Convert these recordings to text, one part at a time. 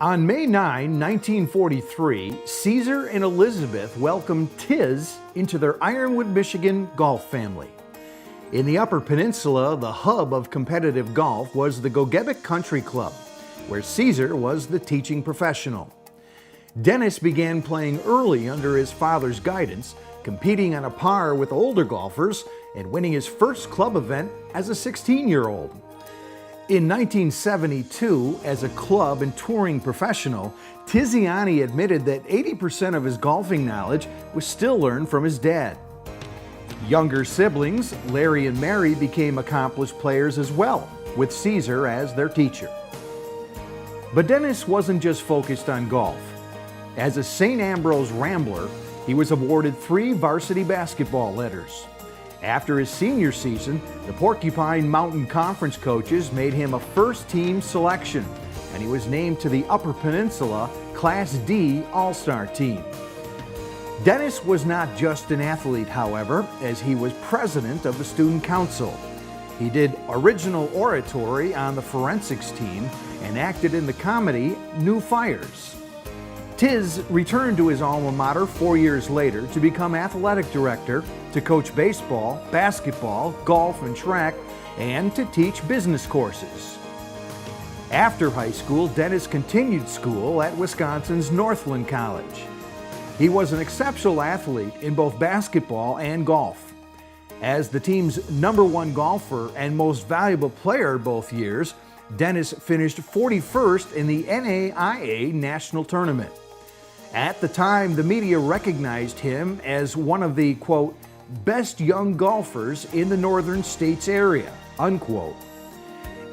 On May 9, 1943, Caesar and Elizabeth welcomed Tiz into their Ironwood, Michigan golf family. In the Upper Peninsula, the hub of competitive golf was the Gogebic Country Club, where Caesar was the teaching professional. Dennis began playing early under his father's guidance, competing on a par with older golfers and winning his first club event as a 16-year-old. In 1972, as a club and touring professional, Tiziani admitted that 80% of his golfing knowledge was still learned from his dad. Younger siblings, Larry and Mary, became accomplished players as well, with Caesar as their teacher. But Dennis wasn't just focused on golf. As a St. Ambrose Rambler, he was awarded 3 varsity basketball letters. After his senior season, the Porcupine Mountain Conference coaches made him a first-team selection, and he was named to the Upper Peninsula Class D All-Star team. Dennis was not just an athlete, however, as he was president of the Student Council. He did original oratory on the forensics team and acted in the comedy New Fires. Tiz returned to his alma mater 4 years later to become athletic director, to coach baseball, basketball, golf, and track, and to teach business courses. After high school, Dennis continued school at Wisconsin's Northland College. He was an exceptional athlete in both basketball and golf. As the team's #1 golfer and most valuable player both years, Dennis finished 41st in the NAIA National Tournament. At the time, the media recognized him as one of the, quote, best young golfers in the northern states area, unquote.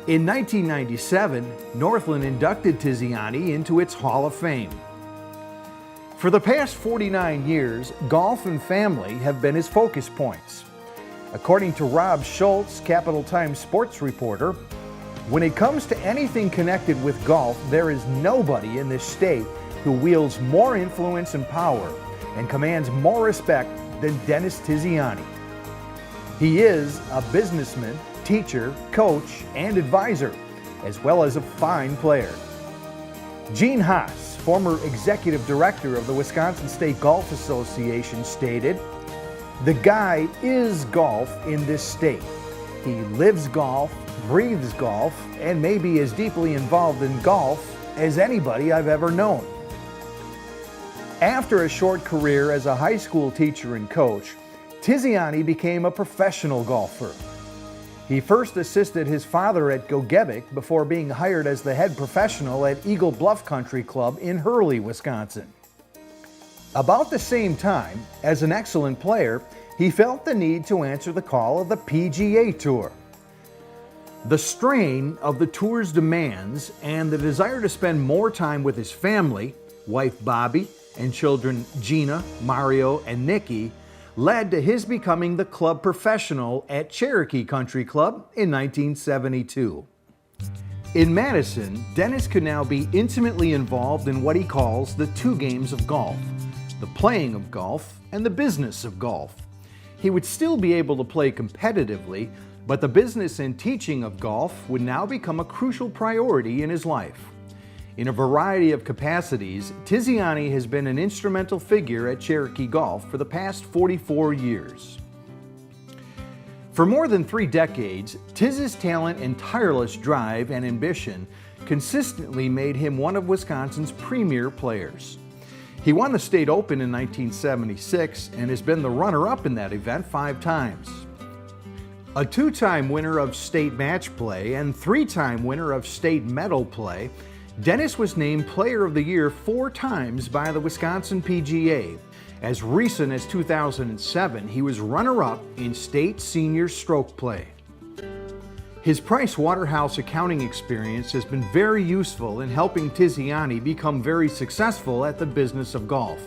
In 1997, Northland inducted Tiziani into its Hall of Fame. For the past 49 years, golf and family have been his focus points. According to Rob Schultz, Capital Times sports reporter, when it comes to anything connected with golf, there is nobody in this state who wields more influence and power and commands more respect than Dennis Tiziani. He is a businessman, teacher, coach, and advisor, as well as a fine player. Gene Haas, former executive director of the Wisconsin State Golf Association, stated, "The guy is golf in this state. He lives golf, breathes golf, and may be as deeply involved in golf as anybody I've ever known." After a short career as a high school teacher and coach, Tiziani became a professional golfer. He first assisted his father at Gogebic before being hired as the head professional at Eagle Bluff Country Club in Hurley, Wisconsin. About the same time, as an excellent player, he felt the need to answer the call of the PGA Tour. The strain of the tour's demands and the desire to spend more time with his family, wife Bobby, and children Gina, Mario, and Nikki, led to his becoming the club professional at Cherokee Country Club in 1972. In Madison, Dennis could now be intimately involved in what he calls the 2 games of golf, the playing of golf and the business of golf. He would still be able to play competitively, but the business and teaching of golf would now become a crucial priority in his life. In a variety of capacities, Tiziani has been an instrumental figure at Cherokee Golf for the past 44 years. For more than 3 decades, Tiz's talent and tireless drive and ambition consistently made him one of Wisconsin's premier players. He won the State Open in 1976 and has been the runner-up in that event 5 times. A 2-time winner of state match play and 3-time winner of state medal play, Dennis was named Player of the Year 4 times by the Wisconsin PGA. As recent as 2007, he was runner-up in state senior stroke play. His Price Waterhouse accounting experience has been very useful in helping Tiziani become very successful at the business of golf.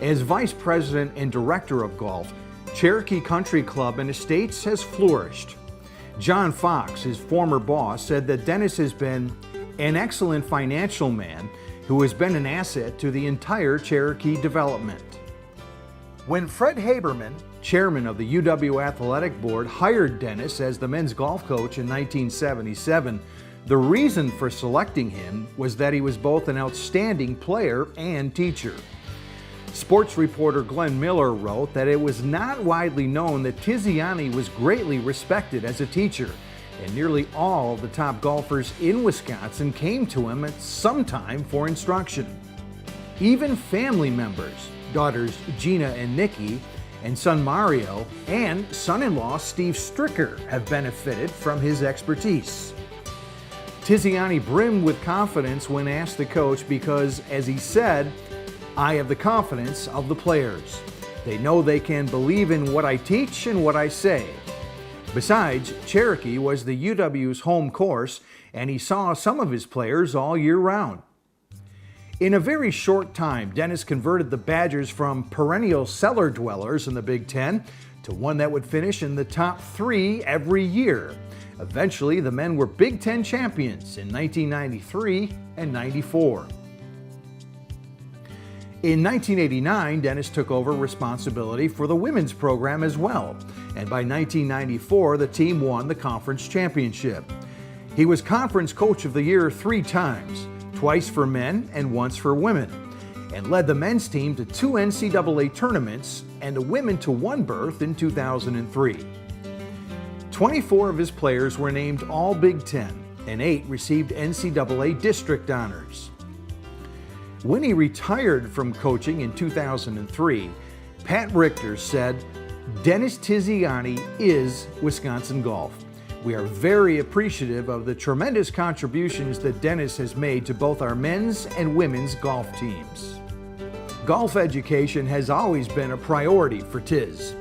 As Vice President and Director of Golf, Cherokee Country Club and Estates has flourished. John Fox, his former boss, said that Dennis has been an excellent financial man who has been an asset to the entire Cherokee development. When Fred Haberman, chairman of the UW Athletic Board, hired Dennis as the men's golf coach in 1977, The reason for selecting him was that he was both an outstanding player and teacher. Sports reporter Glenn Miller wrote that it was not widely known that Tiziani was greatly respected as a teacher, and nearly all the top golfers in Wisconsin came to him at some time for instruction. Even family members, daughters Gina and Nikki, and son Mario, and son-in-law Steve Stricker have benefited from his expertise. Tiziani brimmed with confidence when asked the coach because, as he said, "I have the confidence of the players. They know they can believe in what I teach and what I say." Besides, Cherokee was the UW's home course, and he saw some of his players all year round. In a very short time, Dennis converted the Badgers from perennial cellar dwellers in the Big Ten to one that would finish in the top 3 every year. Eventually, the men were Big Ten champions in 1993 and 94. In 1989, Dennis took over responsibility for the women's program as well, and by 1994, the team won the conference championship. He was Conference Coach of the Year 3 times, twice for men and once for women, and led the men's team to 2 NCAA tournaments and the women to 1 berth in 2003. 24 of his players were named All Big Ten, and 8 received NCAA district honors. When he retired from coaching in 2003, Pat Richter said, "Dennis Tiziani is Wisconsin golf. We are very appreciative of the tremendous contributions that Dennis has made to both our men's and women's golf teams." Golf education has always been a priority for Tiz.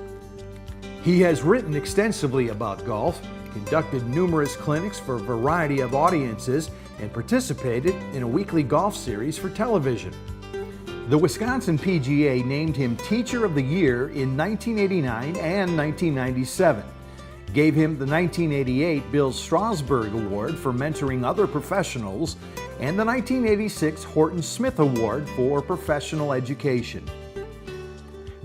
He has written extensively about golf, conducted numerous clinics for a variety of audiences, and participated in a weekly golf series for television. The Wisconsin PGA named him Teacher of the Year in 1989 and 1997, gave him the 1988 Bill Strasberg Award for mentoring other professionals, and the 1986 Horton Smith Award for professional education.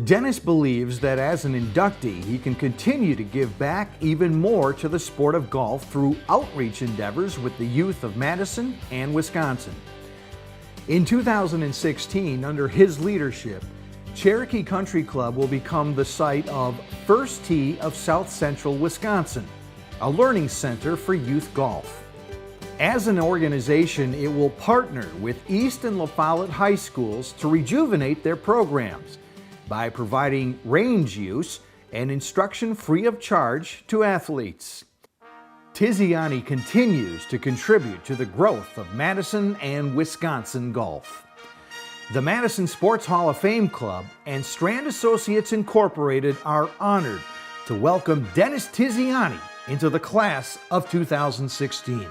Dennis believes that as an inductee, he can continue to give back even more to the sport of golf through outreach endeavors with the youth of Madison and Wisconsin. In 2016, under his leadership, Cherokee Country Club will become the site of First Tee of South Central Wisconsin, a learning center for youth golf. As an organization, it will partner with East and La Follette High Schools to rejuvenate their programs by providing range use and instruction free of charge to athletes. Tiziani continues to contribute to the growth of Madison and Wisconsin golf. The Madison Sports Hall of Fame Club and Strand Associates Incorporated are honored to welcome Dennis Tiziani into the class of 2016.